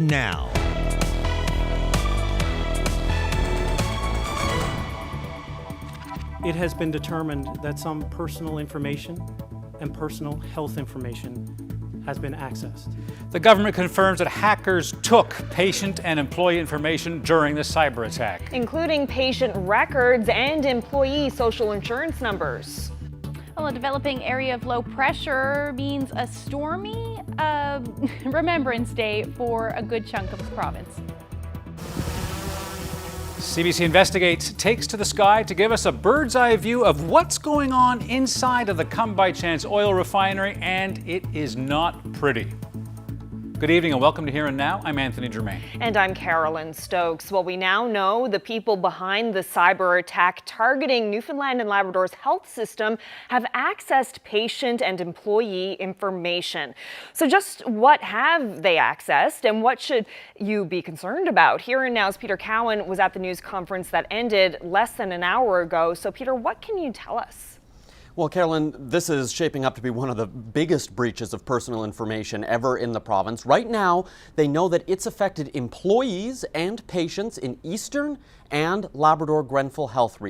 now. It has been determined that some personal information and personal health information has been accessed. The government confirms that hackers took patient and employee information during the cyber attack, including patient records and employee social insurance numbers. Well, a developing area of low pressure means a stormy Remembrance Day for a good chunk of the province. CBC Investigates takes to the sky to give us a bird's eye view of what's going on inside of the Come By Chance oil refinery, and it is not pretty. Good evening and welcome to Here and Now. I'm Anthony Germain. And I'm Carolyn Stokes. Well, we now know the people behind the cyber attack targeting Newfoundland and Labrador's health system have accessed patient and employee information. So just what have they accessed and what should you be concerned about? Here and Now's Peter Cowan was at the news conference that ended less than an hour ago. So Peter, what can you tell us? Well, Carolyn, this is shaping up to be one of the biggest breaches of personal information ever in the province. Right now, they know that it's affected employees and patients in Eastern and Labrador-Grenfell health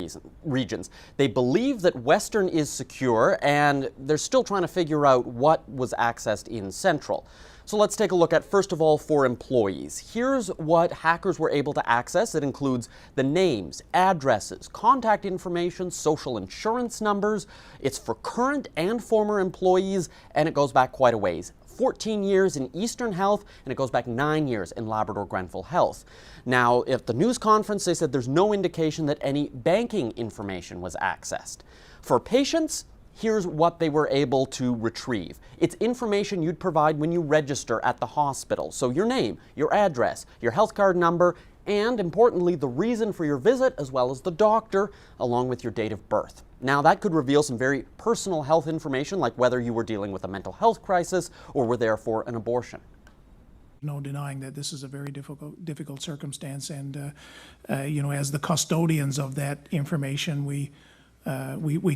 regions. They believe that Western is secure, and they're still trying to figure out what was accessed in Central. So let's take a look at, first of all, for employees. Here's what hackers were able to access. It includes the names, addresses, contact information, social insurance numbers. It's for current and former employees, and it goes back quite a ways. 14 years in Eastern Health, and it goes back 9 years in Labrador-Grenfell Health. Now, at the news conference, they said there's no indication that any banking information was accessed. For patients, here's what they were able to retrieve. It's information you'd provide when you register at the hospital. So your name, your address, your health card number, and importantly, the reason for your visit, as well as the doctor, along with your date of birth. Now, that could reveal some very personal health information, like whether you were dealing with a mental health crisis or were there for an abortion. No denying that this is a very difficult circumstance, and as the custodians of that information, we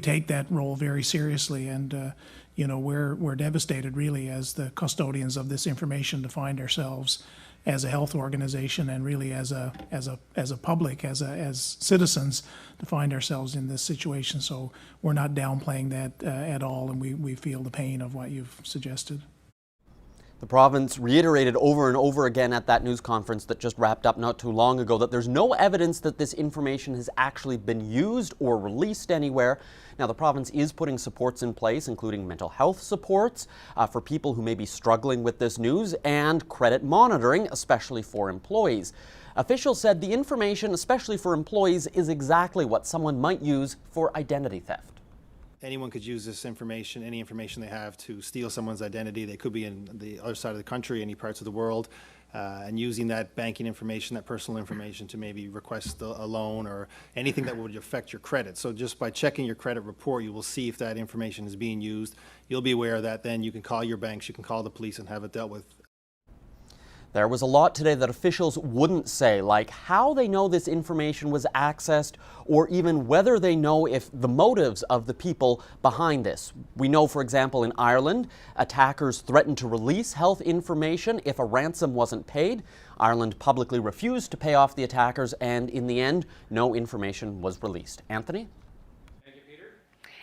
take that role very seriously, and we're devastated really as the custodians of this information to find ourselves as a health organization and really as a public, as citizens, to find ourselves in this situation. So we're not downplaying that at all, and we feel the pain of what you've suggested. The province reiterated over and over again at that news conference that just wrapped up not too long ago that there's no evidence that this information has actually been used or released anywhere. Now, the province is putting supports in place, including mental health supports for people who may be struggling with this news, and credit monitoring, especially for employees. Officials said the information, especially for employees, is exactly what someone might use for identity theft. Anyone could use this information, any information they have, to steal someone's identity. They could be in the other side of the country, any parts of the world, and using that banking information, that personal information, to maybe request a loan or anything that would affect your credit. So just by checking your credit report, you will see if that information is being used. You'll be aware of that. Then you can call your banks, you can call the police and have it dealt with. There was a lot today that officials wouldn't say, like how they know this information was accessed, or even whether they know if the motives of the people behind this. We know, for example, in Ireland, attackers threatened to release health information if a ransom wasn't paid. Ireland publicly refused to pay off the attackers, and in the end, no information was released. Anthony?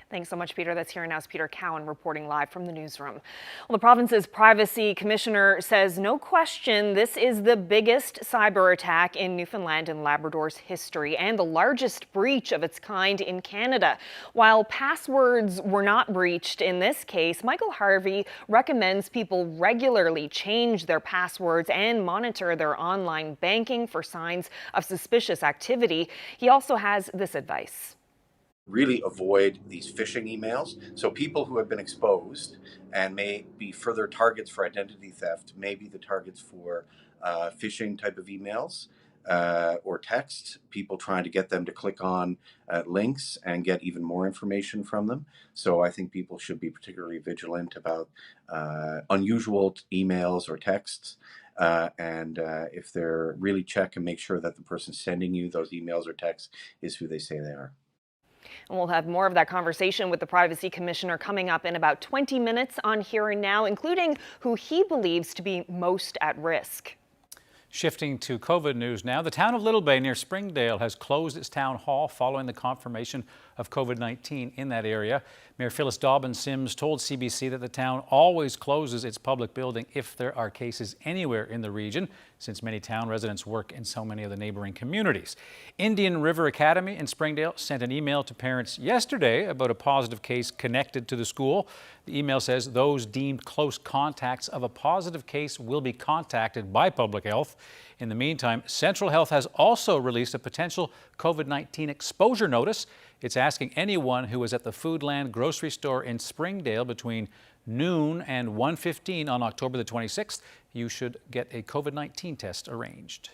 Thanks so much, Peter. That's Here and Now's Peter Cowan reporting live from the newsroom. Well, the province's privacy commissioner says no question this is the biggest cyber attack in Newfoundland and Labrador's history and the largest breach of its kind in Canada. While passwords were not breached in this case, Michael Harvey recommends people regularly change their passwords and monitor their online banking for signs of suspicious activity. He also has this advice. Really avoid these phishing emails. So people who have been exposed and may be further targets for identity theft may be the targets for phishing type of emails or texts, people trying to get them to click on links and get even more information from them. So I think people should be particularly vigilant about unusual emails or texts. And if they're really check and make sure that the person sending you those emails or texts is who they say they are. And we'll have more of that conversation with the Privacy Commissioner coming up in about 20 minutes on Here and Now, including who he believes to be most at risk. Shifting to COVID news now, the town of Little Bay near Springdale has closed its town hall following the confirmation of COVID-19 in that area. Mayor Phyllis Dobbin-Sims told CBC that the town always closes its public building if there are cases anywhere in the region, since many town residents work in so many of the neighboring communities. Indian River Academy in Springdale sent an email to parents yesterday about a positive case connected to the school. The email says those deemed close contacts of a positive case will be contacted by public health. In the meantime, Central Health has also released a potential COVID-19 exposure notice. It's asking anyone who was at the Foodland grocery store in Springdale between noon and 1:15 on October the 26th, you should get a COVID-19 test arranged.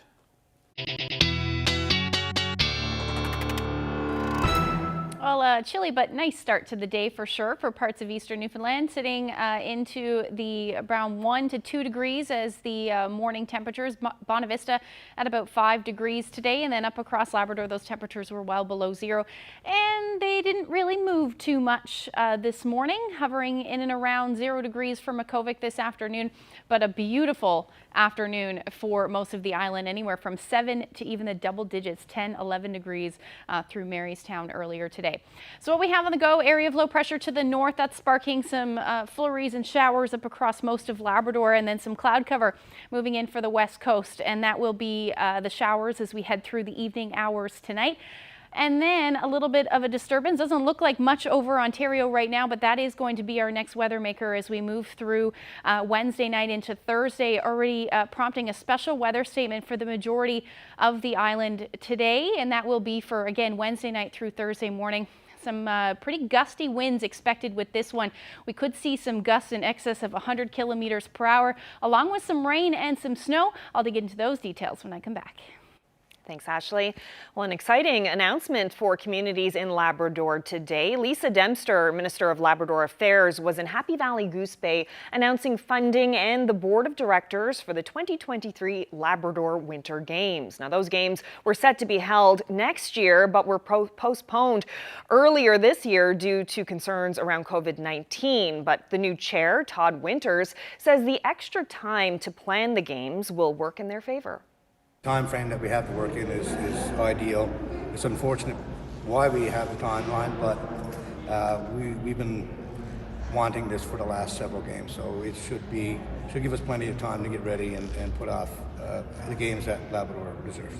Well, chilly but nice start to the day for sure for parts of eastern Newfoundland, sitting into the around 1 to 2 degrees as the morning temperatures. Bonavista at about 5 degrees today, and then up across Labrador those temperatures were well below zero, and they didn't really move too much this morning, hovering in and around 0 degrees for Makovic this afternoon, but a beautiful afternoon for most of the island, anywhere from 7 to even the double digits, 10, 11 degrees through Marystown earlier today. So what we have on the go, area of low pressure to the north, that's sparking some flurries and showers up across most of Labrador, and then some cloud cover moving in for the west coast, and that will be the showers as we head through the evening hours tonight. And then a little bit of a disturbance. Doesn't look like much over Ontario right now, but that is going to be our next weather maker as we move through Wednesday night into Thursday, already prompting a special weather statement for the majority of the island today. And that will be for, again, Wednesday night through Thursday morning. Some pretty gusty winds expected with this one. We could see some gusts in excess of 100 kilometers per hour, along with some rain and some snow. I'll dig into those details when I come back. Thanks, Ashley. Well, an exciting announcement for communities in Labrador today. Lisa Dempster, Minister of Labrador Affairs, was in Happy Valley Goose Bay announcing funding and the board of directors for the 2023 Labrador Winter Games. Now, those games were set to be held next year, but were postponed earlier this year due to concerns around COVID-19. But the new chair, Todd Winters, says the extra time to plan the games will work in their favor. Time frame that we have to work in is ideal. It's unfortunate why we have the timeline, but we've been wanting this for the last several games, so it should give us plenty of time to get ready and put off the games that Labrador deserves.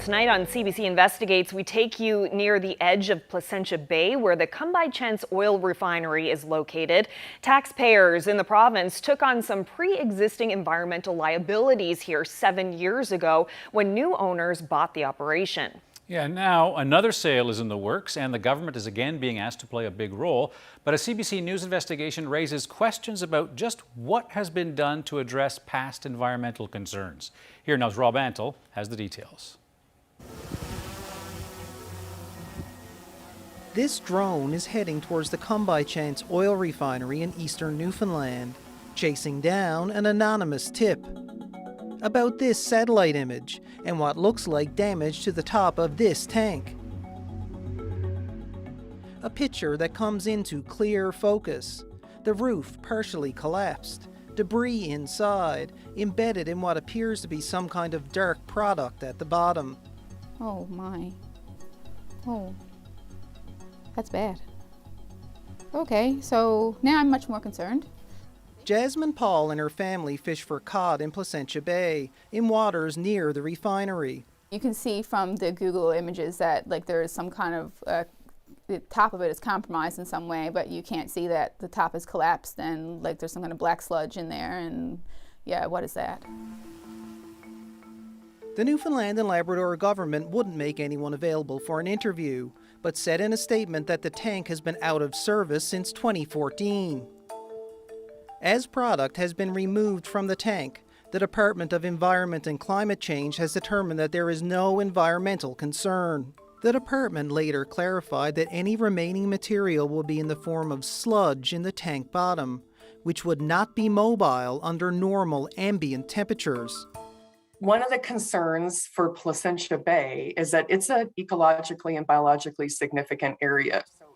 Tonight on CBC Investigates, we take you near the edge of Placentia Bay, where the Come By Chance oil refinery is located. Taxpayers in the province took on some pre-existing environmental liabilities here 7 years ago when new owners bought the operation. Yeah, now another sale is in the works, and the government is again being asked to play a big role. But a CBC News investigation raises questions about just what has been done to address past environmental concerns. Here now's Rob Antle has the details. This drone is heading towards the Come By Chance oil refinery in eastern Newfoundland, chasing down an anonymous tip about this satellite image and what looks like damage to the top of this tank. A picture that comes into clear focus, the roof partially collapsed, debris inside, embedded in what appears to be some kind of dark product at the bottom. Oh my. Oh. That's bad. Okay, so now I'm much more concerned. Jasmine Paul and her family fish for cod in Placentia Bay, in waters near the refinery. You can see from the Google images that there is some kind of, the top of it is compromised in some way, but you can't see that the top is collapsed and there's some kind of black sludge in there, and yeah, what is that? The Newfoundland and Labrador government wouldn't make anyone available for an interview, but said in a statement that the tank has been out of service since 2014. As product has been removed from the tank, the Department of Environment and Climate Change has determined that there is no environmental concern. The department later clarified that any remaining material will be in the form of sludge in the tank bottom, which would not be mobile under normal ambient temperatures. One of the concerns for Placentia Bay is that it's an ecologically and biologically significant area. So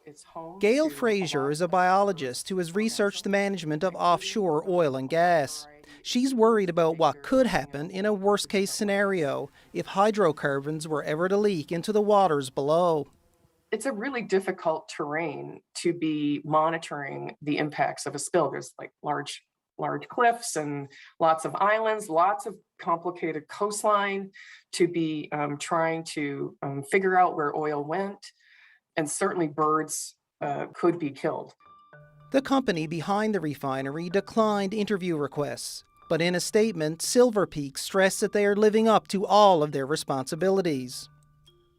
Gail Frazier is a biologist who has researched the management of offshore oil and gas. She's worried about what could happen in a worst-case scenario if hydrocarbons were ever to leak into the waters below. It's a really difficult terrain to be monitoring the impacts of a spill. There's like large cliffs and lots of islands, lots of complicated coastline to be trying to figure out where oil went, and certainly birds could be killed. The company behind the refinery declined interview requests, but in a statement, Silver Peak stressed that they are living up to all of their responsibilities.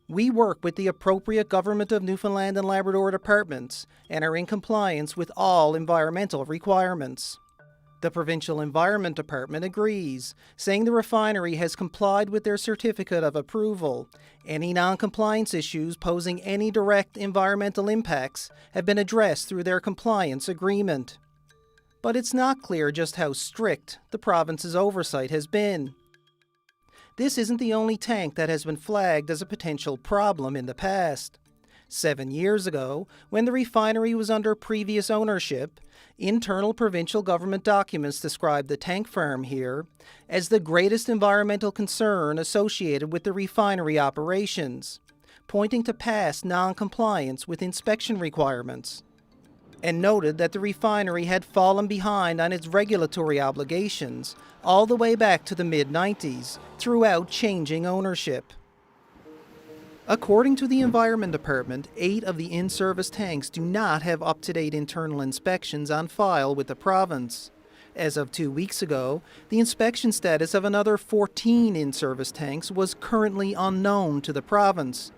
We work with the appropriate Government of Newfoundland and Labrador departments and are in compliance with all environmental requirements. The Provincial Environment Department agrees, saying the refinery has complied with their certificate of approval. Any non-compliance issues posing any direct environmental impacts have been addressed through their compliance agreement. But it's not clear just how strict the province's oversight has been. This isn't the only tank that has been flagged as a potential problem in the past. 7 years ago, when the refinery was under previous ownership, internal provincial government documents described the tank farm here as the greatest environmental concern associated with the refinery operations, pointing to past non-compliance with inspection requirements, and noted that the refinery had fallen behind on its regulatory obligations all the way back to the mid-90s throughout changing ownership. According to the Environment Department, 8 of the in-service tanks do not have up-to-date internal inspections on file with the province. As of 2 weeks ago, the inspection status of another 14 in-service tanks was currently unknown to the province.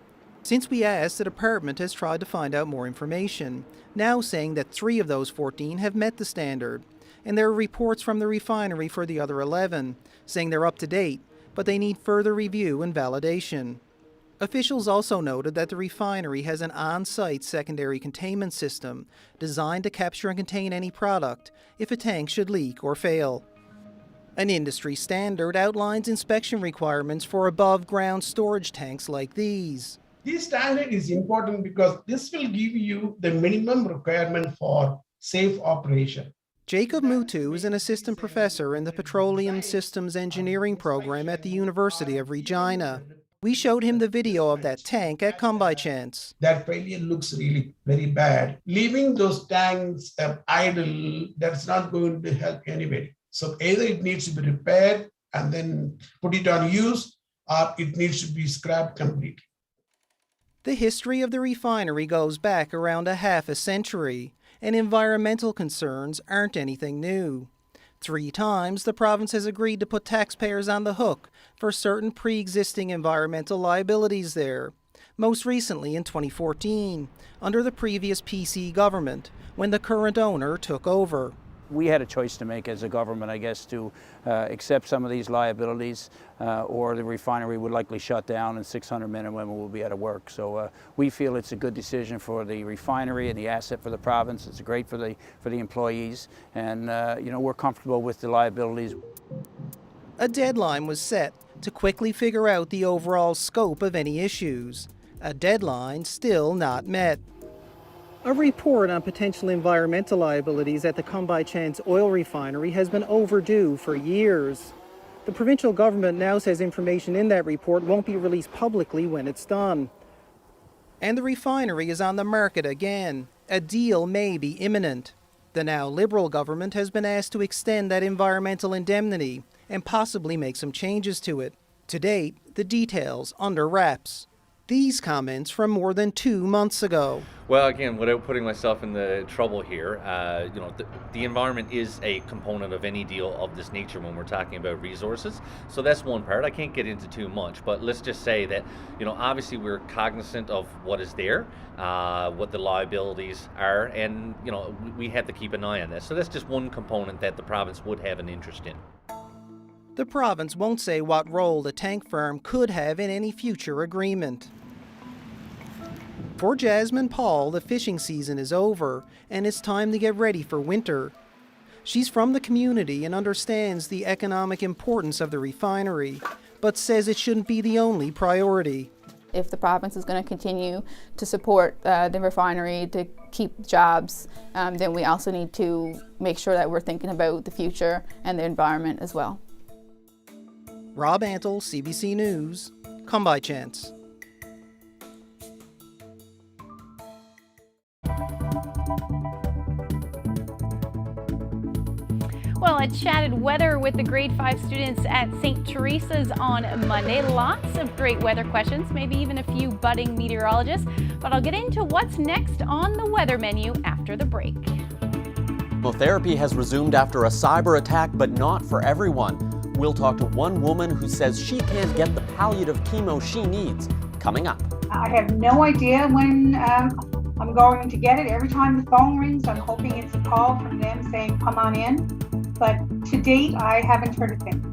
Since we asked, the department has tried to find out more information, now saying that 3 of those 14 have met the standard, and there are reports from the refinery for the other 11, saying they're up to date, but they need further review and validation. Officials also noted that the refinery has an on-site secondary containment system designed to capture and contain any product if a tank should leak or fail. An industry standard outlines inspection requirements for above-ground storage tanks like these. This standard is important because this will give you the minimum requirement for safe operation. Jacob Mutu is an assistant professor in the Petroleum Systems Engineering program at the University of Regina. We showed him the video of that tank at Come By Chance. That failure looks really very bad. Leaving those tanks idle, that's not going to help anybody. So either it needs to be repaired and then put it on use, or it needs to be scrapped completely. The history of the refinery goes back around a half a century, and environmental concerns aren't anything new. 3 times, the province has agreed to put taxpayers on the hook for certain pre-existing environmental liabilities there, most recently in 2014, under the previous PC government, when the current owner took over. We had a choice to make as a government, I guess, to accept some of these liabilities, or the refinery would likely shut down and 600 men and women will be out of work. So we feel it's a good decision for the refinery and the asset for the province. It's great for the employees, and we're comfortable with the liabilities. A deadline was set to quickly figure out the overall scope of any issues. A deadline still not met. A report on potential environmental liabilities at the Come By Chance oil refinery has been overdue for years. The provincial government now says information in that report won't be released publicly when it's done. And the refinery is on the market again. A deal may be imminent. The now Liberal government has been asked to extend that environmental indemnity and possibly make some changes to it. To date, the details under wraps. These comments from more than 2 months ago. Well, again, without putting myself in the trouble here, the environment is a component of any deal of this nature when we're talking about resources. So that's one part. I can't get into too much, but let's just say that, obviously we're cognizant of what is there, what the liabilities are, and, we have to keep an eye on this. So that's just one component that the province would have an interest in. The province won't say what role the tank firm could have in any future agreement. For Jasmine Paul, the fishing season is over, and it's time to get ready for winter. She's from the community and understands the economic importance of the refinery, but says it shouldn't be the only priority. If the province is going to continue to support the refinery to keep jobs, then we also need to make sure that we're thinking about the future and the environment as well. Rob Antle, CBC News, Come By Chance. Well, I chatted weather with the grade 5 students at St. Teresa's on Monday. Lots of great weather questions, maybe even a few budding meteorologists. But I'll get into what's next on the weather menu after the break. Chemotherapy has resumed after a cyber attack, but not for everyone. We'll talk to one woman who says she can't get the palliative chemo she needs. Coming up. I have no idea when I'm going to get it. Every time the phone rings, I'm hoping it's a call from them saying, come on in. But to date, I haven't heard a thing.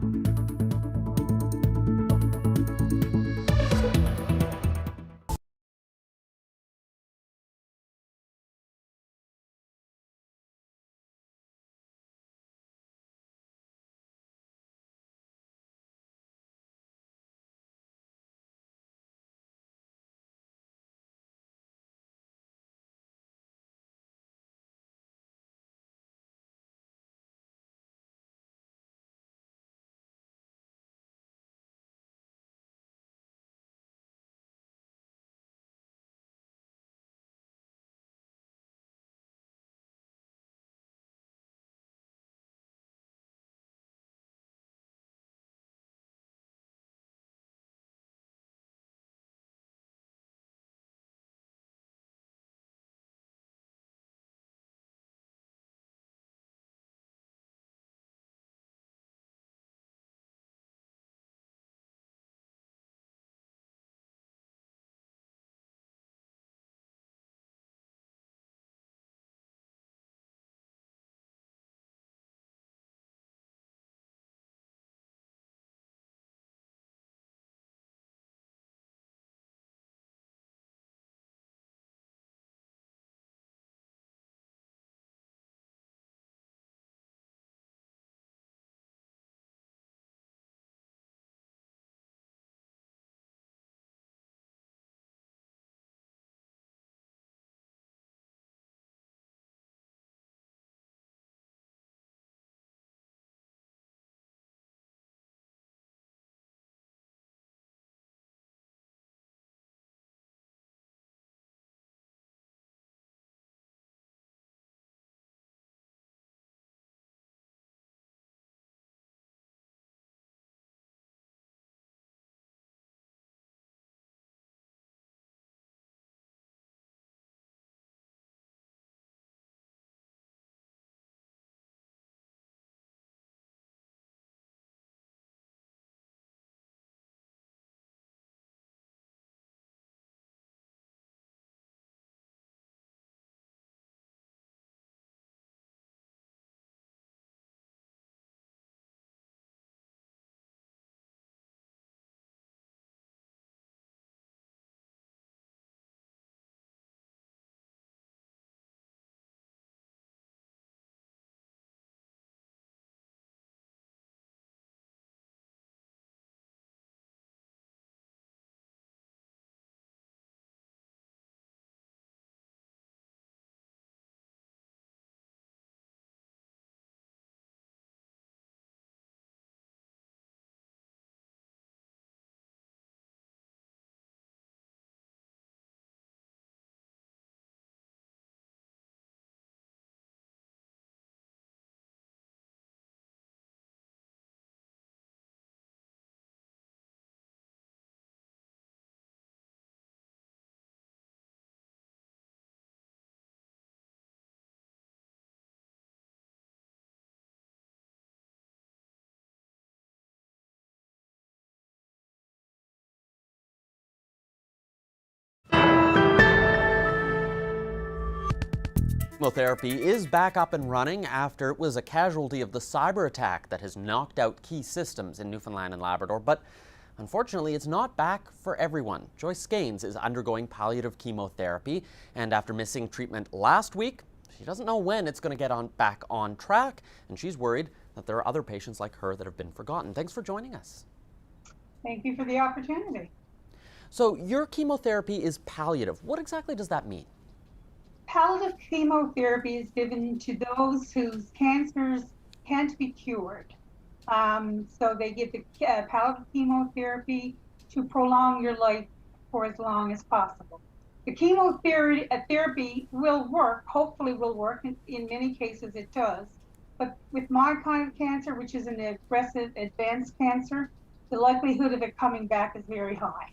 Chemotherapy is back up and running after it was a casualty of the cyber attack that has knocked out key systems in Newfoundland and Labrador, but unfortunately it's not back for everyone. Joyce Gaines is undergoing palliative chemotherapy, and after missing treatment last week, she doesn't know when it's going to get back on track, and she's worried that there are other patients like her that have been forgotten. Thanks for joining us. Thank you for the opportunity. So your chemotherapy is palliative. What exactly does that mean? Palliative chemotherapy is given to those whose cancers can't be cured. So they give the palliative chemotherapy to prolong your life for as long as possible. The chemotherapy therapy will work, hopefully will work. In many cases it does. But with my kind of cancer, which is an aggressive advanced cancer, the likelihood of it coming back is very high.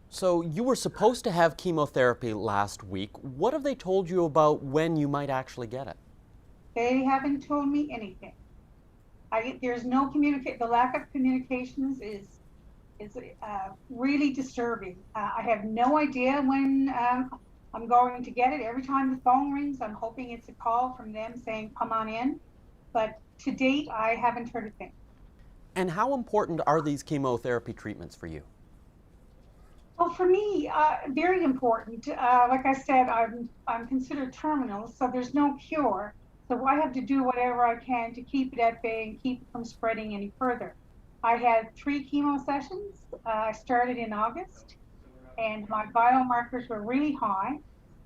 So you were supposed to have chemotherapy last week. What have they told you about when you might actually get it? They haven't told me anything. There's no communicate. The lack of communications is really disturbing. I have no idea when I'm going to get it. Every time the phone rings, I'm hoping it's a call from them saying, come on in. But to date, I haven't heard a thing. And how important are these chemotherapy treatments for you? Well, for me, very important. Like I said, I'm considered terminal, so there's no cure. So I have to do whatever I can to keep it at bay and keep it from spreading any further. I had 3 chemo sessions. I started in August, and my biomarkers were really high.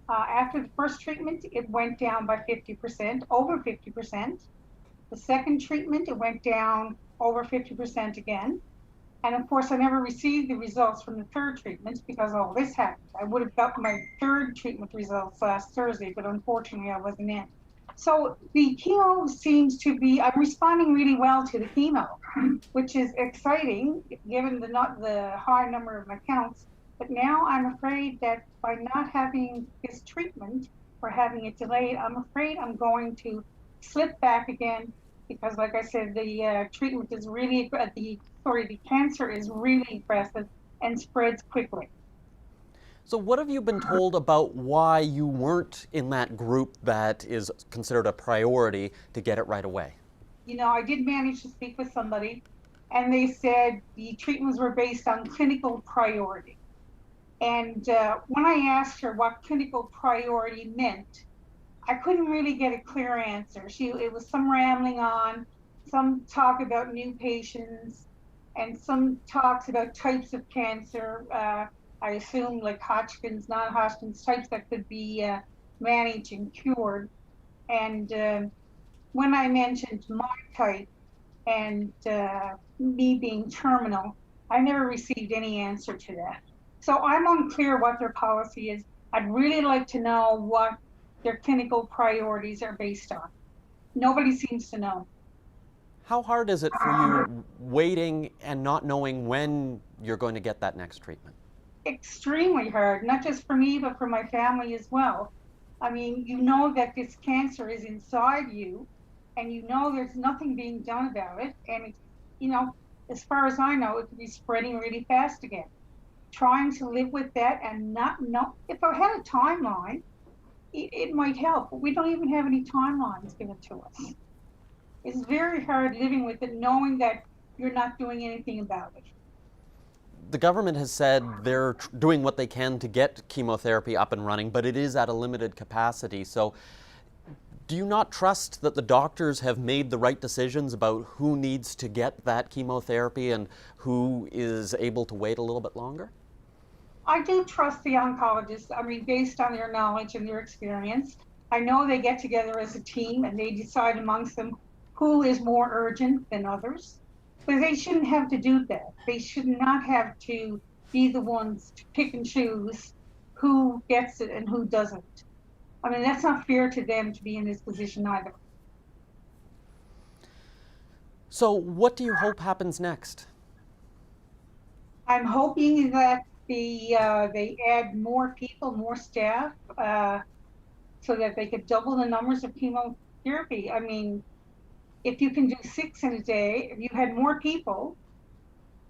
After the first treatment, it went down by 50%, over 50%. The second treatment, it went down over 50% again. And of course, I never received the results from the third treatment because all this happened. I would have got my third treatment results last Thursday, but unfortunately I wasn't in. So the chemo seems to be, I'm responding really well to the chemo, which is exciting given the high number of my counts. But now I'm afraid that by not having this treatment or having it delayed, I'm afraid I'm going to slip back again because, like I said, the treatment is really, the cancer is really aggressive and spreads quickly. So what have you been told about why you weren't in that group that is considered a priority to get it right away? You know, I did manage to speak with somebody, and they said the treatments were based on clinical priority. And when I asked her what clinical priority meant, I couldn't really get a clear answer. It was some rambling on, some talk about new patients, and some talks about types of cancer. I assume like Hodgkin's, non-Hodgkin's types that could be managed and cured. And when I mentioned my type and me being terminal, I never received any answer to that. So I'm unclear what their policy is. I'd really like to know what their clinical priorities are based on. Nobody seems to know. How hard is it for you waiting and not knowing when you're going to get that next treatment? Extremely hard, not just for me, but for my family as well. I mean, you know that this cancer is inside you, and you know there's nothing being done about it. And, you know, as far as I know, it could be spreading really fast again. Trying to live with that and not know, if I had a timeline, it might help, but we don't even have any timelines given to us. It's very hard living with it, knowing that you're not doing anything about it. The government has said they're doing what they can to get chemotherapy up and running, but it is at a limited capacity. So do you not trust that the doctors have made the right decisions about who needs to get that chemotherapy and who is able to wait a little bit longer? I do trust the oncologists. I mean, based on their knowledge and their experience. I know they get together as a team and they decide amongst them who is more urgent than others. But they shouldn't have to do that. They should not have to be the ones to pick and choose who gets it and who doesn't. I mean, that's not fair to them to be in this position either. So what do you hope happens next? I'm hoping that they add more people, more staff, so that they could double the numbers of chemotherapy. I mean, if you can do 6 in a day, if you had more people,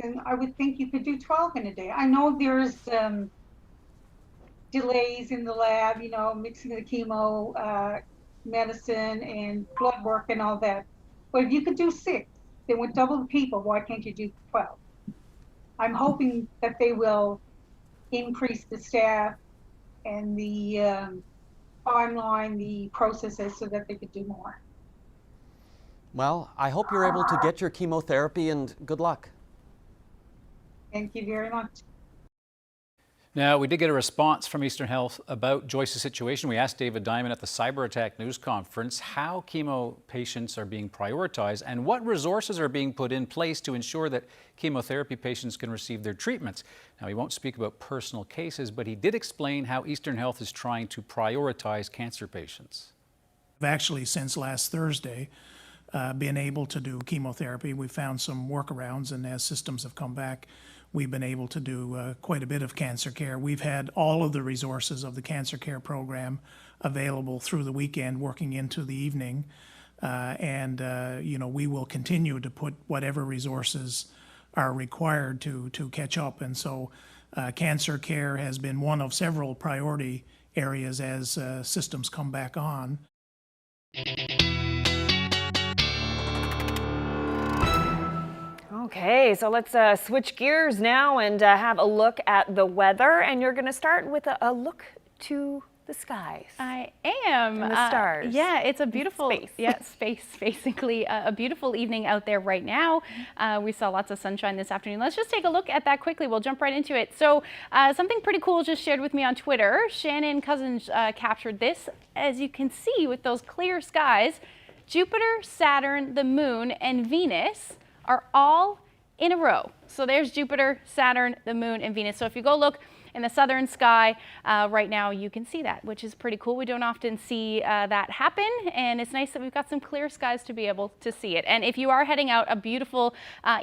then I would think you could do 12 in a day. I know there's delays in the lab, you know, mixing the chemo, medicine and blood work and all that. But if you could do 6, then with double the people, why can't you do 12? I'm hoping that they will increase the staff and the timeline, the processes so that they could do more. Well, I hope you're able to get your chemotherapy and good luck. Thank you very much. Now, we did get a response from Eastern Health about Joyce's situation. We asked David Diamond at the Cyber Attack News Conference how chemo patients are being prioritized and what resources are being put in place to ensure that chemotherapy patients can receive their treatments. Now, he won't speak about personal cases, but he did explain how Eastern Health is trying to prioritize cancer patients. We've actually, since last Thursday, been able to do chemotherapy. We found some workarounds, and as systems have come back, we've been able to do quite a bit of cancer care. We've had all of the resources of the cancer care program available through the weekend, working into the evening, we will continue to put whatever resources are required to catch up. And so cancer care has been one of several priority areas as systems come back on. Okay, so let's switch gears now and have a look at the weather. And you're going to start with a look to the skies. I am. And the stars. Yeah, it's a beautiful space. Yeah, space, basically. A beautiful evening out there right now. We saw lots of sunshine this afternoon. Let's just take a look at that quickly. We'll jump right into it. So something pretty cool just shared with me on Twitter. Shannon Cousins captured this. As you can see with those clear skies, Jupiter, Saturn, the Moon, and Venus are all in a row. So there's Jupiter, Saturn, the Moon, and Venus. So if you go look in the southern sky right now, you can see that, which is pretty cool. We don't often see that happen, and it's nice that we've got some clear skies to be able to see it. And if you are heading out, a beautiful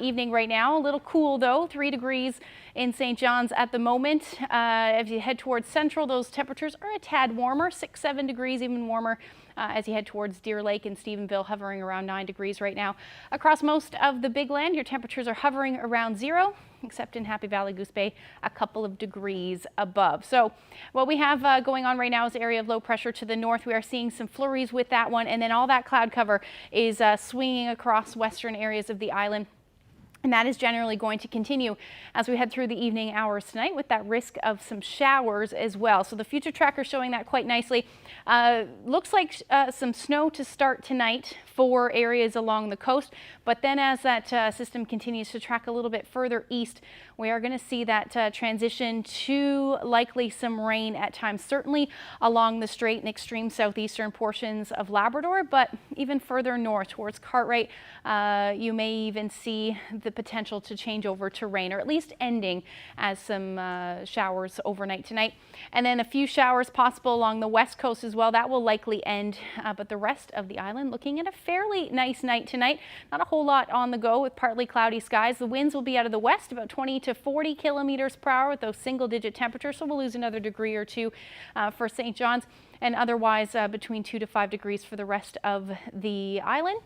evening right now, a little cool though, 3 degrees in St. John's at the moment. As you head towards central, those temperatures are a tad warmer, 6-7 degrees, even warmer as you head towards Deer Lake and Stephenville, hovering around 9 degrees right now. Across most of the Big Land, your temperatures are hovering around 0, except in Happy Valley, Goose Bay, a couple of degrees above. So what we have going on right now is area of low pressure to the north. We are seeing some flurries with that one, and then all that cloud cover is swinging across western areas of the island. And that is generally going to continue as we head through the evening hours tonight, with that risk of some showers as well. So the future tracker showing that quite nicely. Looks like some snow to start tonight for areas along the coast, but then as that system continues to track a little bit further east, we are going to see that transition to likely some rain at times, certainly along the straight and extreme southeastern portions of Labrador, but even further north towards Cartwright, you may even see the potential to change over to rain, or at least ending as some showers overnight tonight. And then a few showers possible along the west coast as well. That will likely end, but the rest of the island looking at a fairly nice night tonight. Not a whole lot on the go with partly cloudy skies. The winds will be out of the west, about 20 to 40 kilometers per hour with those single-digit temperatures, so we'll lose another degree or two for St. John's, and otherwise between 2 to 5 degrees for the rest of the island.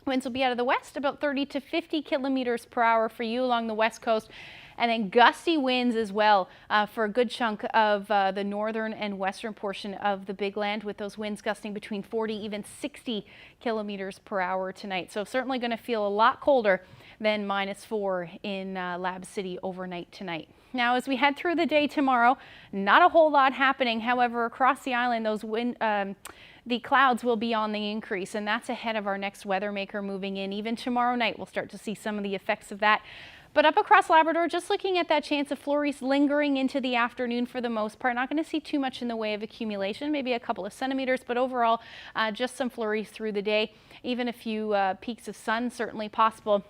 Winds will be out of the west, about 30 to 50 kilometers per hour for you along the west coast. And then gusty winds as well for a good chunk of the northern and western portion of the Big Land, with those winds gusting between 40, even 60 kilometers per hour tonight. So certainly going to feel a lot colder than -4 in Lab City overnight tonight. Now, as we head through the day tomorrow, not a whole lot happening. However, across the island, those the clouds will be on the increase, and that's ahead of our next weather maker moving in. Even tomorrow night, we'll start to see some of the effects of that. But up across Labrador, just looking at that chance of flurries lingering into the afternoon for the most part. Not going to see too much in the way of accumulation, maybe a couple of centimeters, but overall, just some flurries through the day. Even a few peaks of sun certainly possible.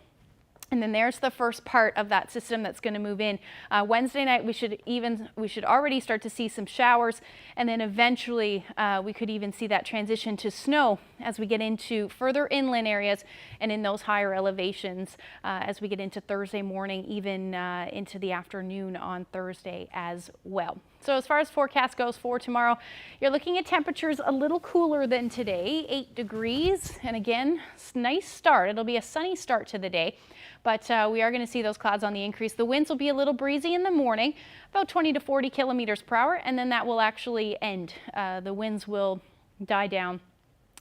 And then there's the first part of that system that's going to move in. Wednesday night, we should already start to see some showers, and then eventually we could even see that transition to snow as we get into further inland areas and in those higher elevations as we get into Thursday morning, even into the afternoon on Thursday as well. So as far as forecast goes for tomorrow, you're looking at temperatures a little cooler than today, 8 degrees. And again, nice start. It'll be a sunny start to the day, but we are going to see those clouds on the increase. The winds will be a little breezy in the morning, about 20 to 40 kilometers per hour, and then that will actually end. The winds will die down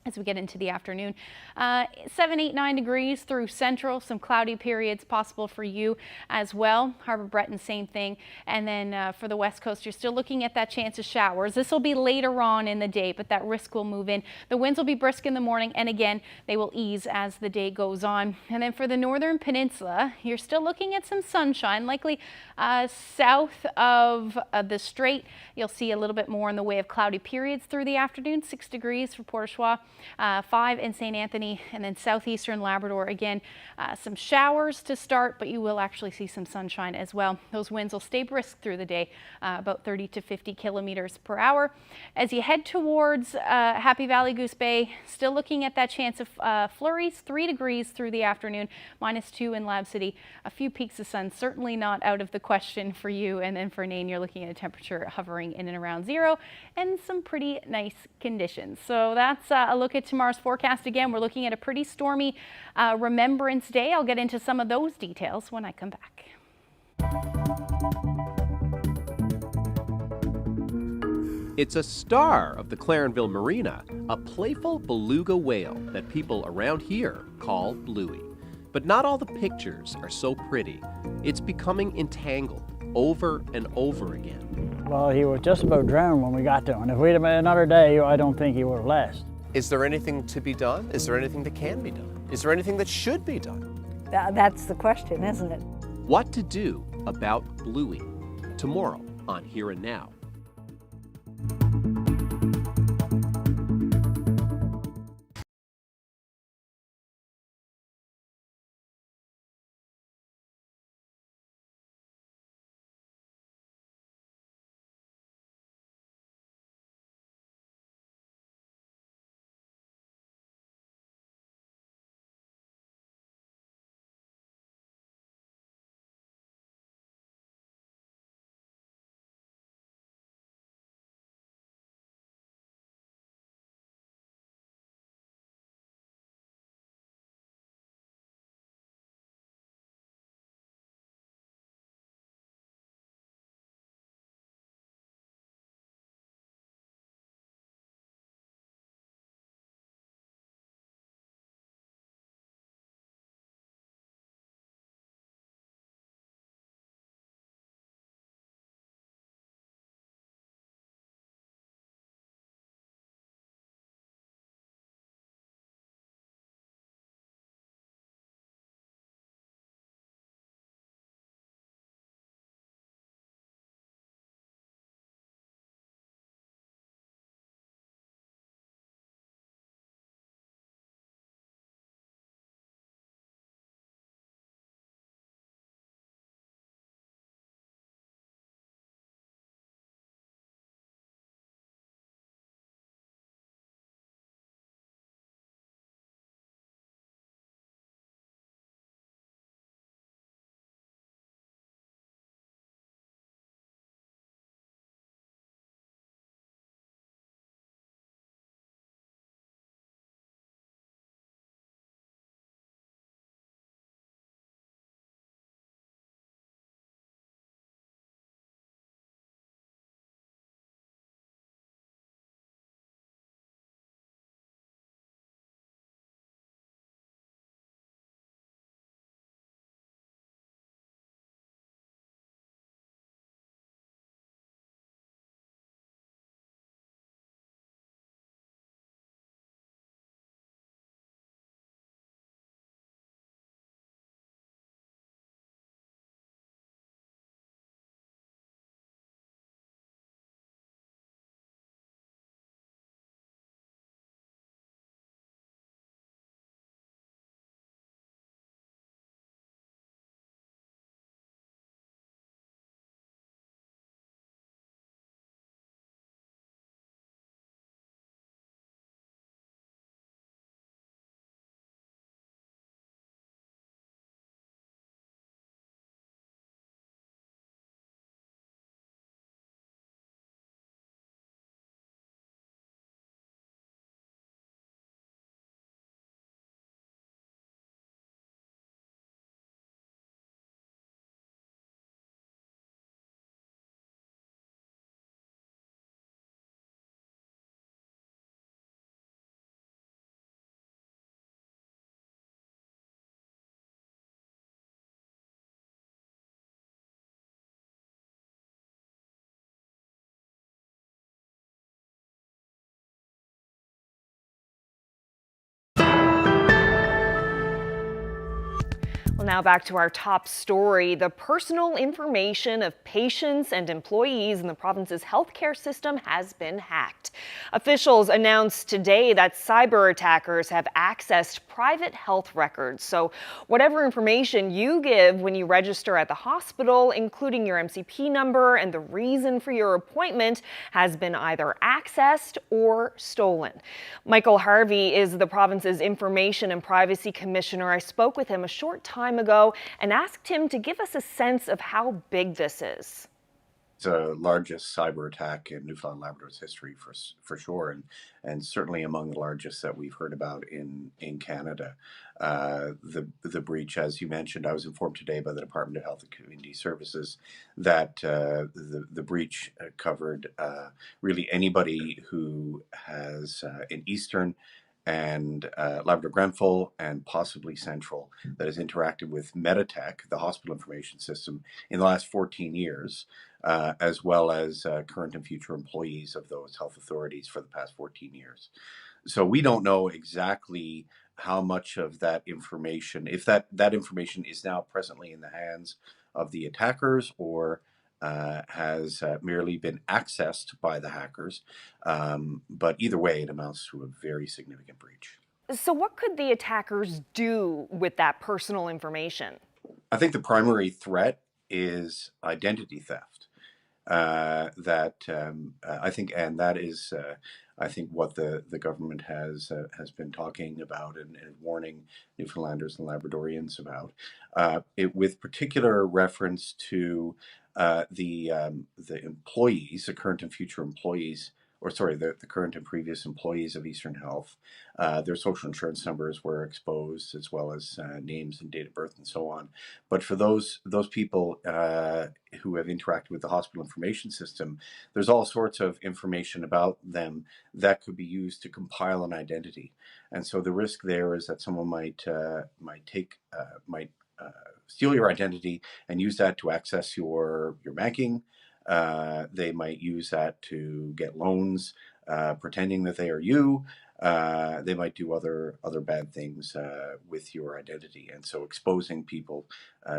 as we get into the afternoon. 7, 8, 9 degrees through central, some cloudy periods possible for you as well. Harbor Breton, same thing. And then for the west coast, you're still looking at that chance of showers. This will be later on in the day, but that risk will move in. The winds will be brisk in the morning, and again, they will ease as the day goes on. And then for the northern peninsula, you're still looking at some sunshine, likely south of the strait. You'll see a little bit more in the way of cloudy periods through the afternoon. 6 degrees for Port au Choix. 5 in St. Anthony, and then southeastern Labrador. Again, some showers to start, but you will actually see some sunshine as well. Those winds will stay brisk through the day, about 30 to 50 kilometers per hour. As you head towards Happy Valley, Goose Bay, still looking at that chance of flurries. 3 degrees through the afternoon, -2 in Lab City. A few peaks of sun, certainly not out of the question for you. And then for Nain, you're looking at a temperature hovering in and around 0 and some pretty nice conditions. So that's a look at tomorrow's forecast. Again, we're looking at a pretty stormy Remembrance Day. I'll get into some of those details when I come back. It's a star of the Clarenville Marina, a playful beluga whale that people around here call Bluey. But not all the pictures are so pretty. It's becoming entangled over and over again. Well, he was just about drowned when we got to him. If we'd have been another day, I don't think he would have lasted. Is there anything to be done? Is there anything that can be done? Is there anything that should be done? That's the question, isn't it? What to do about Bluey? Tomorrow on Here and Now. Well, now back to our top story. The personal information of patients and employees in the province's healthcare system has been hacked. Officials announced today that cyber attackers have accessed private health records. So whatever information you give when you register at the hospital, including your MCP number and the reason for your appointment, has been either accessed or stolen. Michael Harvey is the province's Information and Privacy Commissioner. I spoke with him a short time ago and asked him to give us a sense of how big this is. It's the largest cyber attack in Newfoundland and Labrador's history for sure, and certainly among the largest that we've heard about in Canada. The breach, as you mentioned, I was informed today by the Department of Health and Community Services that the breach covered really anybody who has in Eastern and Labrador Grenfell and possibly Central that has interacted with Meditech, the hospital information system, in the last 14 years, as well as current and future employees of those health authorities for the past 14 years. So we don't know exactly how much of that information, if that information is now presently in the hands of the attackers or has merely been accessed by the hackers. But either way, it amounts to a very significant breach. So what could the attackers do with that personal information? I think the primary threat is identity theft. I think what the government has been talking about and warning Newfoundlanders and Labradorians about, with particular reference to the employees, the current and future employees, the current and previous employees of Eastern Health. Their social insurance numbers were exposed, as well as names and date of birth and so on. But for those people who have interacted with the hospital information system, there's all sorts of information about them that could be used to compile an identity. And so the risk there is that someone might steal your identity and use that to access your banking. They might use that to get loans, pretending that they are you. They might do other bad things with your identity, and so exposing people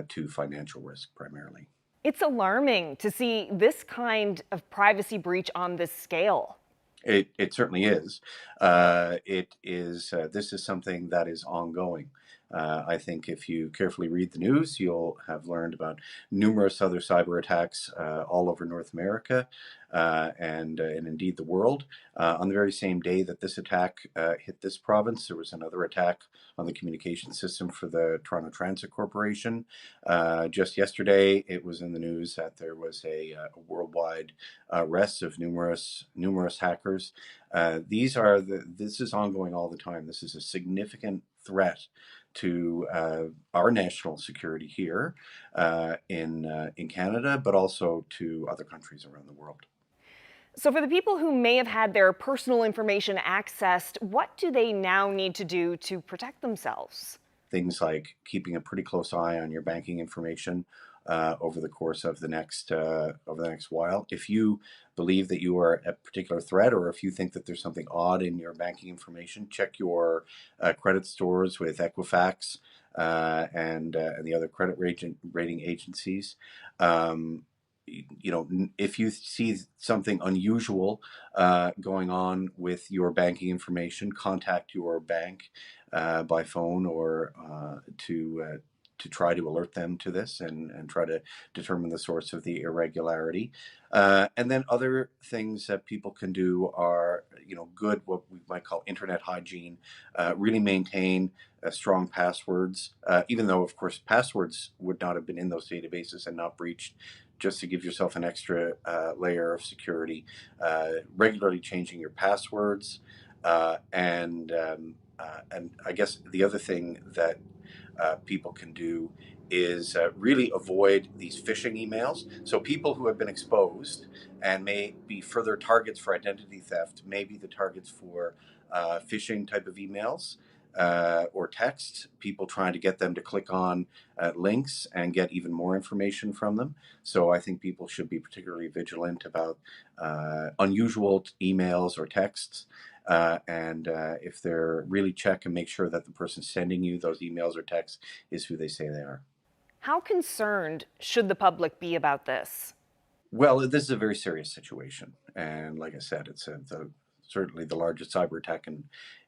to financial risk primarily. It's alarming to see this kind of privacy breach on this scale. It certainly is. This is something that is ongoing. I think if you carefully read the news, you'll have learned about numerous other cyber attacks all over North America and indeed the world. On the very same day that this attack hit this province, there was another attack on the communication system for the Toronto Transit Corporation. Just yesterday, it was in the news that there was a worldwide arrest of numerous hackers. This is ongoing all the time. This is a significant threat to our national security here in Canada, but also to other countries around the world. So for the people who may have had their personal information accessed, what do they now need to do to protect themselves? Things like keeping a pretty close eye on your banking information over the course of the next while. If you believe that you are a particular threat, or if you think that there's something odd in your banking information, check your credit stores with Equifax and the other credit rating agencies. If you see something unusual going on with your banking information, contact your bank by phone or to try to alert them to this and try to determine the source of the irregularity. And then other things that people can do are, good, what we might call internet hygiene, really maintain strong passwords, even though, of course, passwords would not have been in those databases and not breached, just to give yourself an extra layer of security, regularly changing your passwords. And I guess the other thing that people can do is really avoid these phishing emails. So people who have been exposed and may be further targets for identity theft may be the targets for phishing type of emails or texts, people trying to get them to click on links and get even more information from them. So I think people should be particularly vigilant about unusual emails or texts. and if they're really check and make sure that the person sending you those emails or texts is who they say they are. How concerned should the public be about this? Well, this is a very serious situation, and like I said, it's certainly the largest cyber attack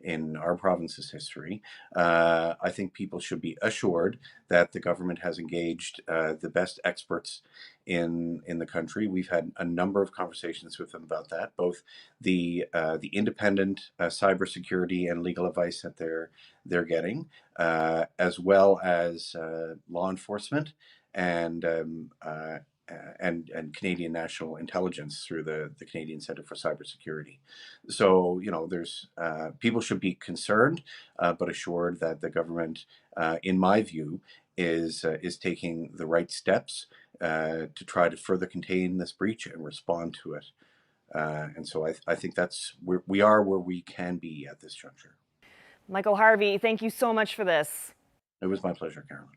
in our province's history. I think people should be assured that the government has engaged the best experts in the country. We've had a number of conversations with them about that, both the independent cybersecurity and legal advice that they're getting, as well as law enforcement and Canadian National Intelligence through the Canadian Centre for Cybersecurity. So, there's people should be concerned, but assured that the government, in my view, is taking the right steps to try to further contain this breach and respond to it. And so I think we are where we can be at this juncture. Michael Harvey, thank you so much for this. It was my pleasure, Carolyn.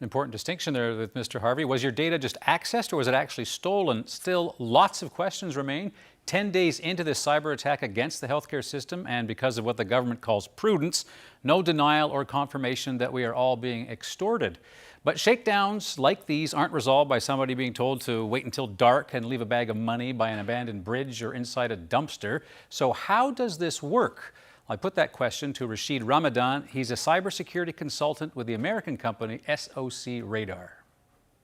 Important distinction there with Mr. Harvey. Was your data just accessed or was it actually stolen? Still, lots of questions remain. 10 days into this cyber attack against the healthcare system, and because of what the government calls prudence, no denial or confirmation that we are all being extorted. But shakedowns like these aren't resolved by somebody being told to wait until dark and leave a bag of money by an abandoned bridge or inside a dumpster. So how does this work? I put that question to Rashid Ramadan. He's a cybersecurity consultant with the American company SOC Radar.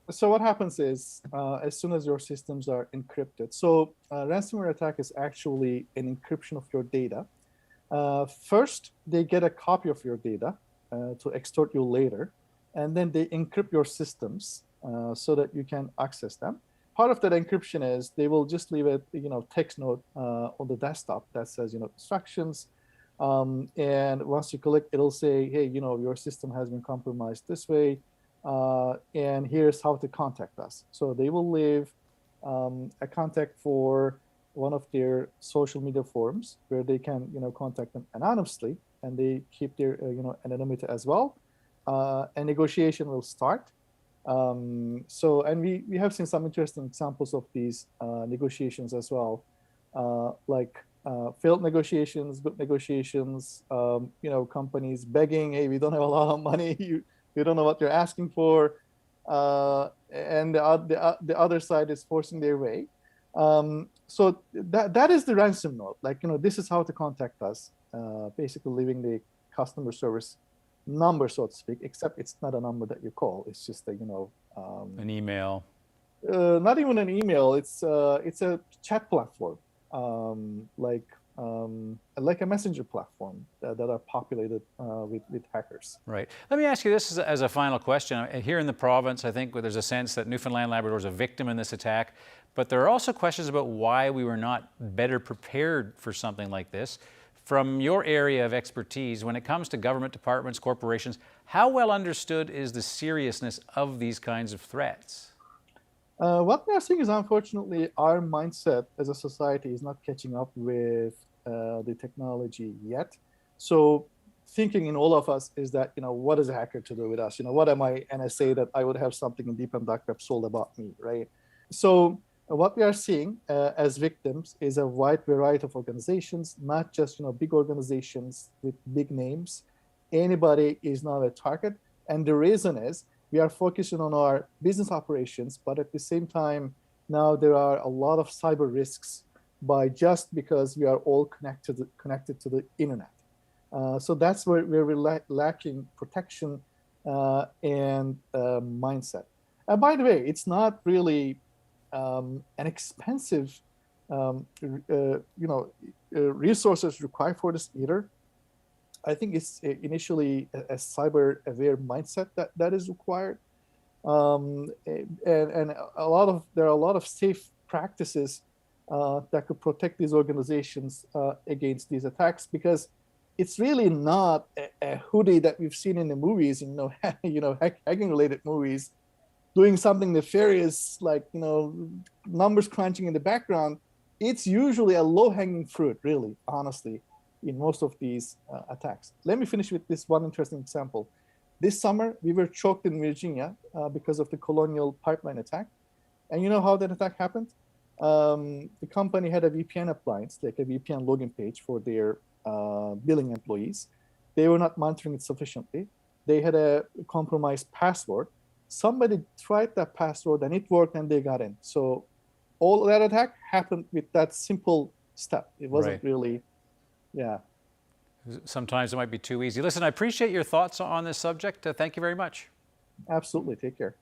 So what happens is, as soon as your systems are encrypted, so ransomware attack is actually an encryption of your data. First, they get a copy of your data to extort you later, and then they encrypt your systems so that you can access them. Part of that encryption is they will just leave a text note on the desktop that says instructions. And once you click, it'll say, hey, your system has been compromised this way, and here's how to contact us. So they will leave a contact for one of their social media forums where they can, contact them anonymously, and they keep their, anonymity as well. And negotiation will start. And we have seen some interesting examples of these negotiations as well, like failed negotiations, good negotiations, companies begging, hey, we don't have a lot of money, you don't know what you're asking for, and the other side is forcing their way. So that is the ransom note. Like, this is how to contact us, basically leaving the customer service number, so to speak, except it's not a number that you call. It's just a, an email. Not even an email. It's a chat platform. Like a messenger platform that are populated with hackers. Right. Let me ask you this as a final question. Here in the province, I think there's a sense that Newfoundland and Labrador is a victim in this attack, but there are also questions about why we were not better prepared for something like this. From your area of expertise, when it comes to government departments, corporations, how well understood is the seriousness of these kinds of threats? What we are seeing is, unfortunately, our mindset as a society is not catching up with the technology yet. So thinking in all of us is that, what is a hacker to do with us? What am I, NSA, that I would have something in deep and dark web sold about me, right? So what we are seeing as victims is a wide variety of organizations, not just, big organizations with big names. Anybody is now a target. And the reason is, we are focusing on our business operations, but at the same time, now there are a lot of cyber risks just because we are all connected to the internet. So that's where we're lacking protection and mindset. And by the way, it's not really an expensive, resources required for this either. I think it's initially a cyber-aware mindset that is required, and there are a lot of safe practices that could protect these organizations against these attacks, because it's really not a hoodie that we've seen in the movies, hacking-related movies, doing something nefarious like numbers crunching in the background. It's usually a low-hanging fruit, really, honestly, in most of these attacks. Let me finish with this one interesting example. This summer, we were choked in Virginia because of the Colonial Pipeline attack. And you know how that attack happened? The company had a VPN appliance, like a VPN login page for their billing employees. They were not monitoring it sufficiently. They had a compromised password. Somebody tried that password and it worked and they got in. So all that attack happened with that simple step. It wasn't really, yeah. Sometimes it might be too easy. Listen, I appreciate your thoughts on this subject. Thank you very much. Absolutely. Take care.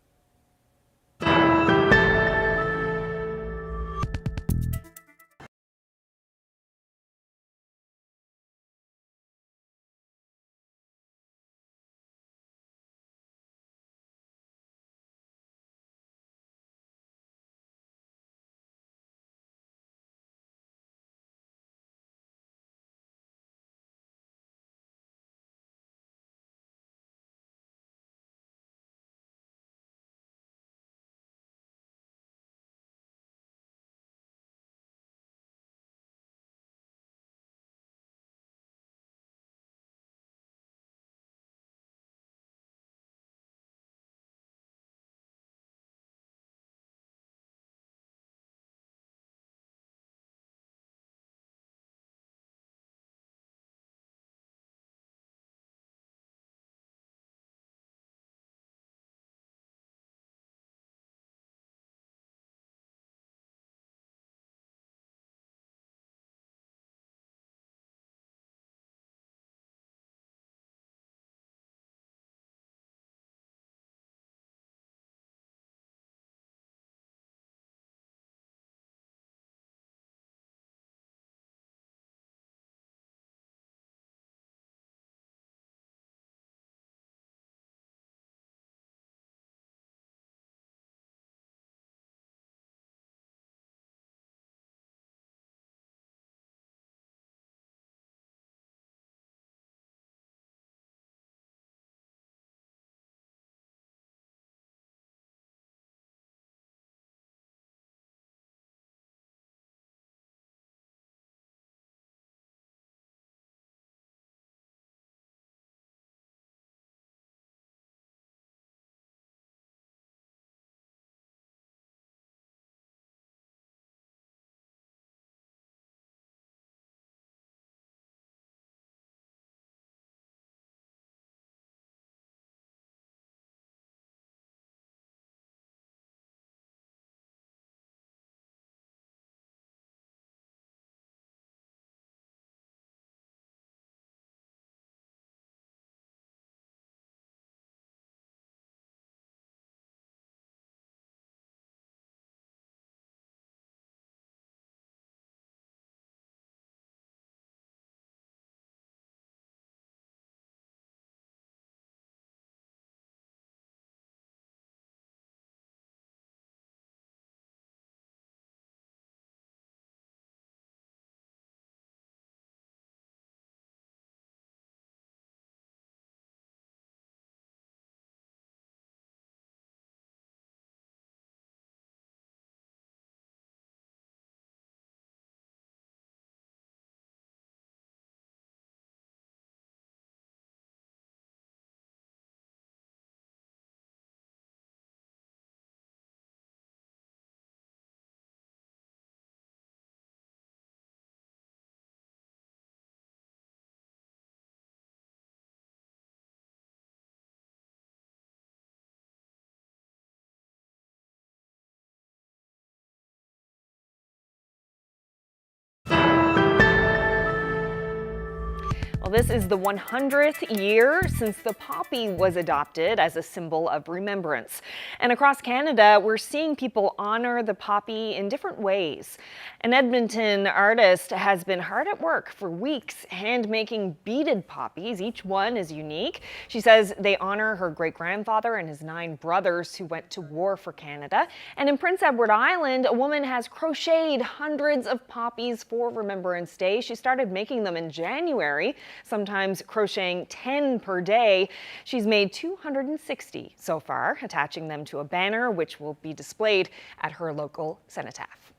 Well, this is the 100th year since the poppy was adopted as a symbol of remembrance. And across Canada, we're seeing people honor the poppy in different ways. An Edmonton artist has been hard at work for weeks hand-making beaded poppies. Each one is unique. She says they honor her great-grandfather and his 9 brothers who went to war for Canada. And in Prince Edward Island, a woman has crocheted hundreds of poppies for Remembrance Day. She started making them in January, sometimes crocheting 10 per day. She's made 260 so far, attaching them to a banner which will be displayed at her local cenotaph.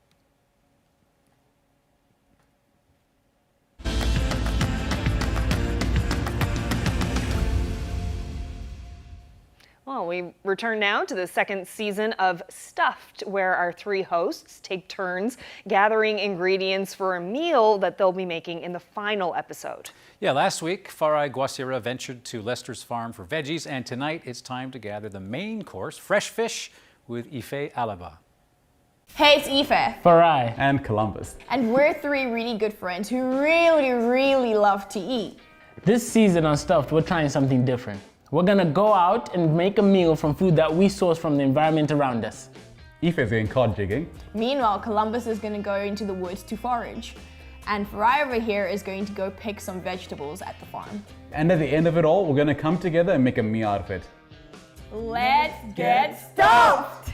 Well, we return now to the second season of Stuffed, where our three hosts take turns gathering ingredients for a meal that they'll be making in the final episode. Yeah, last week, Farai Guasira ventured to Lester's farm for veggies, and tonight it's time to gather the main course, fresh fish, with Ife Alaba. Hey, it's Aoife. Farai. And Columbus. And we're three really good friends who really love to eat. This season on Stuffed, we're trying something different. We're gonna go out and make a meal from food that we source from the environment around us. Aoife is going cod jigging. Meanwhile, Columbus is going to go into the woods to forage. And Farai over here is going to go pick some vegetables at the farm. And at the end of it all, we're going to come together and make a meal out of it. Let's get stuffed!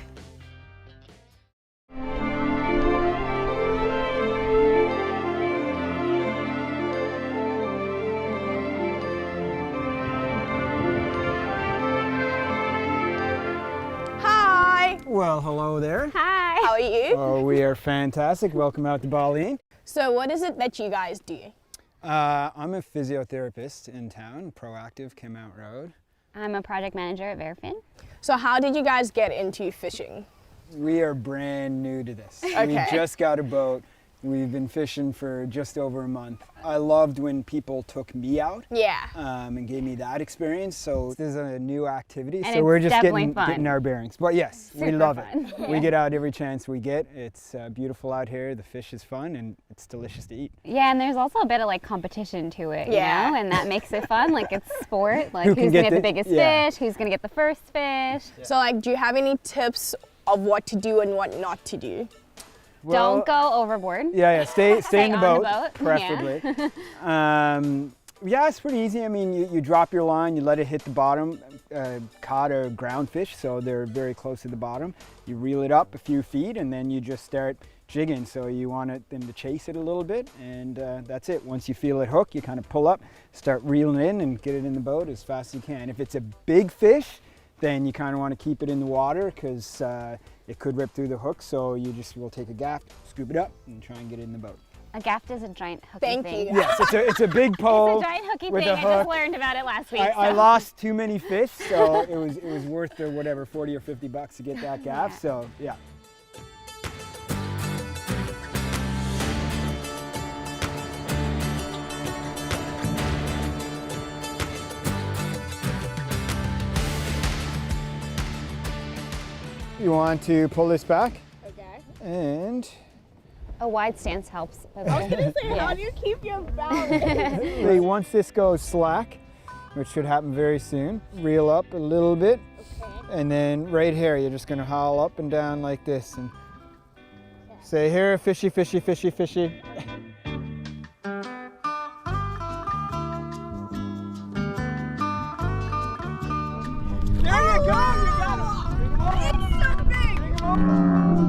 Hi! Well, hello there. Hi! How are you? Oh, we are fantastic. Welcome out to Baaleen. So what is it that you guys do? I'm a physiotherapist in town, Proactive, Kim Mount Road. I'm a project manager at Verafin. So how did you guys get into fishing? We are brand new to this. Okay. We just got a boat. We've been fishing for just over a month. I loved when people took me out. Yeah. And gave me that experience. So this is a new activity. And so we're just definitely getting our bearings. But yes, we Super love fun. it. We get out every chance we get. It's beautiful out here. The fish is fun and it's delicious to eat. Yeah, and there's also a bit of like competition to it, you know, and that makes it fun. Like it's sport. Like Who who's can gonna get get the the- biggest yeah. fish? Who's gonna get the first fish? So like, do you have any tips of what to do and what not to do? Don't go overboard. Yeah, stay in the on boat, preferably. Yeah, it's pretty easy. I mean, you drop your line, you let it hit the bottom. Cod are ground fish, so they're very close to the bottom. You reel it up a few feet, and then you just start jigging. So you want them to chase it a little bit, and that's it. Once you feel it hook, you kind of pull up, start reeling in, and get it in the boat as fast as you can. If it's a big fish, then you kind of want to keep it in the water because it could rip through the hook, so you just will take a gaff, scoop it up, and try and get it in the boat. A gaff is a giant hooky Thank thing. you. Yes, it's a big pole. It's a giant hooky with thing. a I hook. just learned about it last week. I so. lost too many fish, so it was worth the whatever, 40 or 50 bucks to get that gaff. Yeah. So yeah. You want to pull this back? Okay. And A wide stance helps. I was gonna say, how do you keep your balance? really, once this goes slack, which should happen very soon, reel up a little bit. Okay. And then right here, you're just gonna haul up and down like this and say, here, fishy, fishy, fishy, fishy. There you go, you got him. It's so big!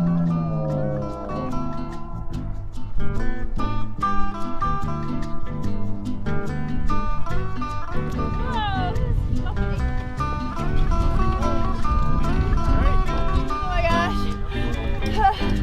Oh my gosh.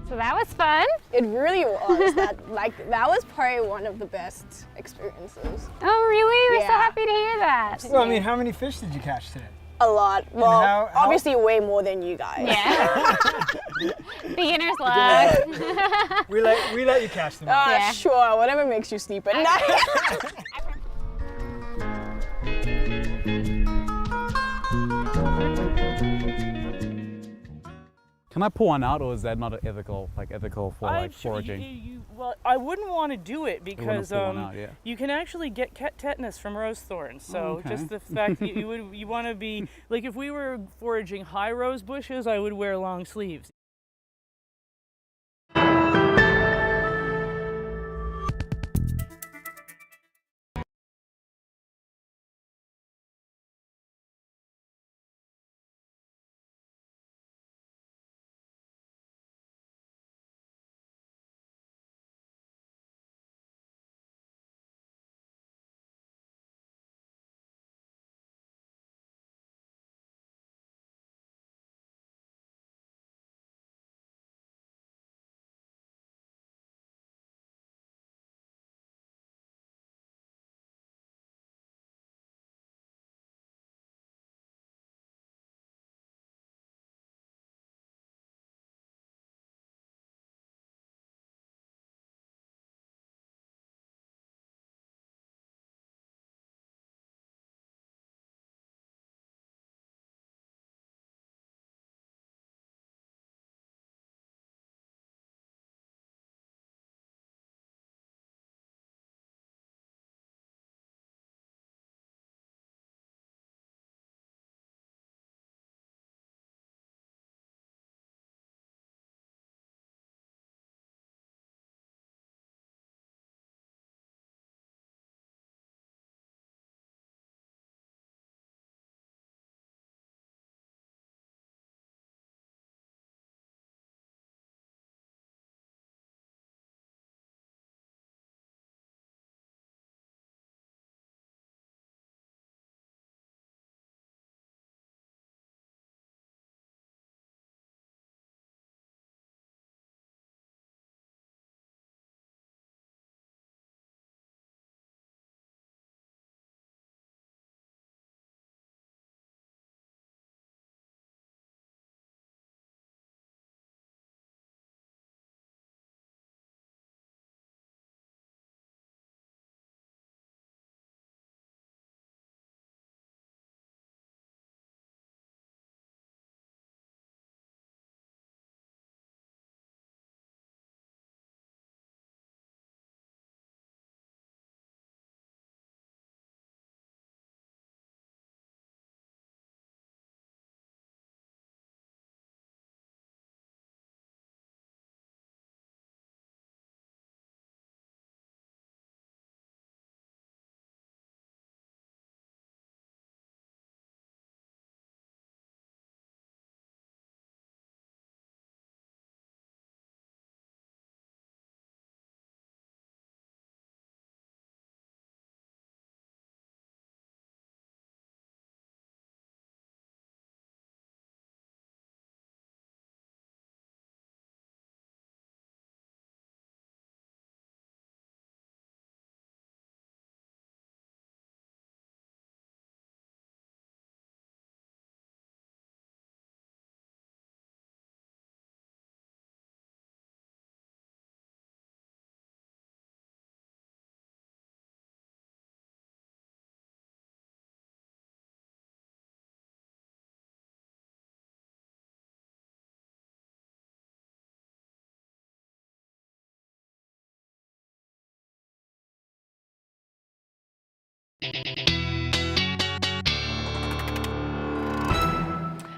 So that was fun. It really was. That was probably one of the best experiences. Oh, really? We're so Yeah. happy to hear that. Well, I mean, how many fish did you catch today? A lot. Well, how- obviously way more than you guys. Yeah. Beginner's luck. We let you catch them. Yeah. Sure, whatever makes you sleep at night. Can I pull one out, or is that not ethical for like foraging? Well, I wouldn't want to do it because pull one out, yeah. you can actually get tetanus from rose thorns. So Okay. just the fact that you want to be like, if we were foraging high rose bushes, I would wear long sleeves.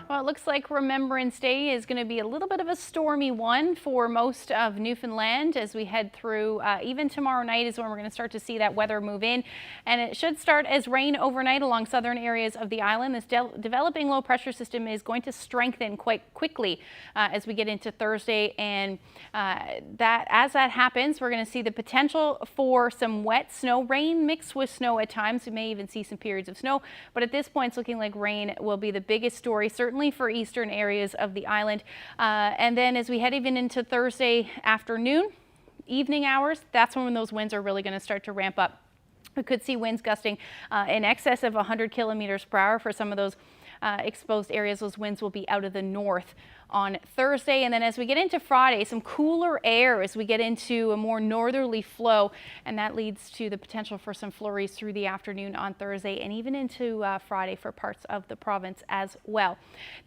Well, it looks like Remembrance Day is going to be a little bit of a stormy one for most of Newfoundland as we head through. Even tomorrow night is when we're going to start to see that weather move in, and it should start as rain overnight along southern areas of the island. This developing low pressure system is going to strengthen quite quickly as we get into Thursday, and as that happens, we're going to see the potential for some wet snow, rain mixed with snow at times. We may even see some periods of snow, but at this point it's looking like rain will be the biggest story, certainly for eastern areas of the island. And then as we head even into Thursday afternoon, evening hours, that's when those winds are really going to start to ramp up. We could see winds gusting in excess of 100 kilometers per hour for some of those exposed areas. Those winds will be out of the north on Thursday. And then as we get into Friday, some cooler air as we get into a more northerly flow, and that leads to the potential for some flurries through the afternoon on Thursday and even into Friday for parts of the province as well.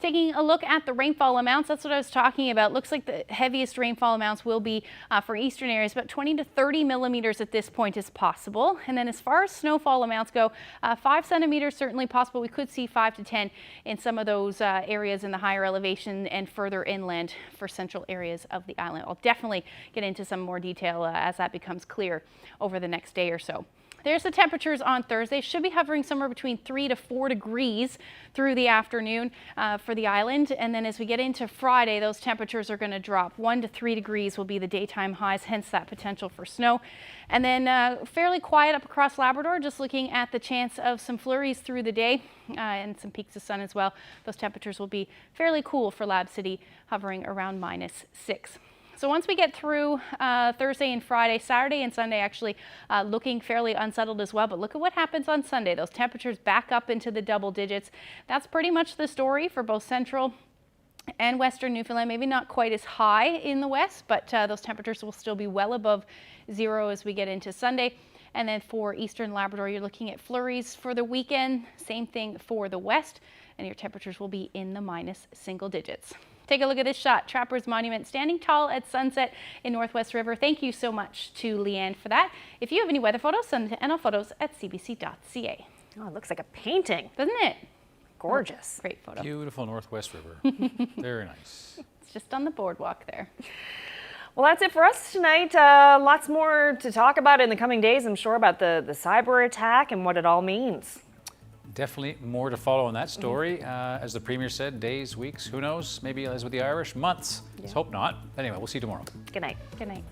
Taking a look at the rainfall amounts, that's what I was talking about. Looks like the heaviest rainfall amounts will be for eastern areas, about 20 to 30 millimeters at this point is possible. And then as far as snowfall amounts go, 5 centimeters certainly possible. We could see 5 to 10 in some of those areas in the higher elevation and further inland for central areas of the island. I'll definitely get into some more detail as that becomes clear over the next day or so. There's the temperatures on Thursday. Should be hovering somewhere between 3 to 4 degrees through the afternoon for the island. And then as we get into Friday, those temperatures are going to drop. 1 to 3 degrees will be the daytime highs, hence that potential for snow. And then fairly quiet up across Labrador, just looking at the chance of some flurries through the day and some peaks of sun as well. Those temperatures will be fairly cool for Lab City, hovering around -6. So once we get through Thursday and Friday, Saturday and Sunday actually looking fairly unsettled as well. But look at what happens on Sunday. Those temperatures back up into the double digits. That's pretty much the story for both central and western Newfoundland. Maybe not quite as high in the west, but those temperatures will still be well above 0 as we get into Sunday. And then for eastern Labrador, you're looking at flurries for the weekend. Same thing for the west, and your temperatures will be in the -single digits. Take a look at this shot. Trappers Monument standing tall at sunset in Northwest River. Thank you so much to Leanne for that. If you have any weather photos, send them to nlphotos@cbc.ca. Oh, it looks like a painting. Doesn't it? Gorgeous. Great photo. Beautiful Northwest River. Very nice. It's just on the boardwalk there. Well, that's it for us tonight. Lots more to talk about in the coming days, I'm sure, about the cyber attack and what it all means. Definitely more to follow on that story. As the Premier said, days, weeks, who knows? Maybe as with the Irish, months. Let's hope not. Anyway, we'll see you tomorrow. Good night. Good night.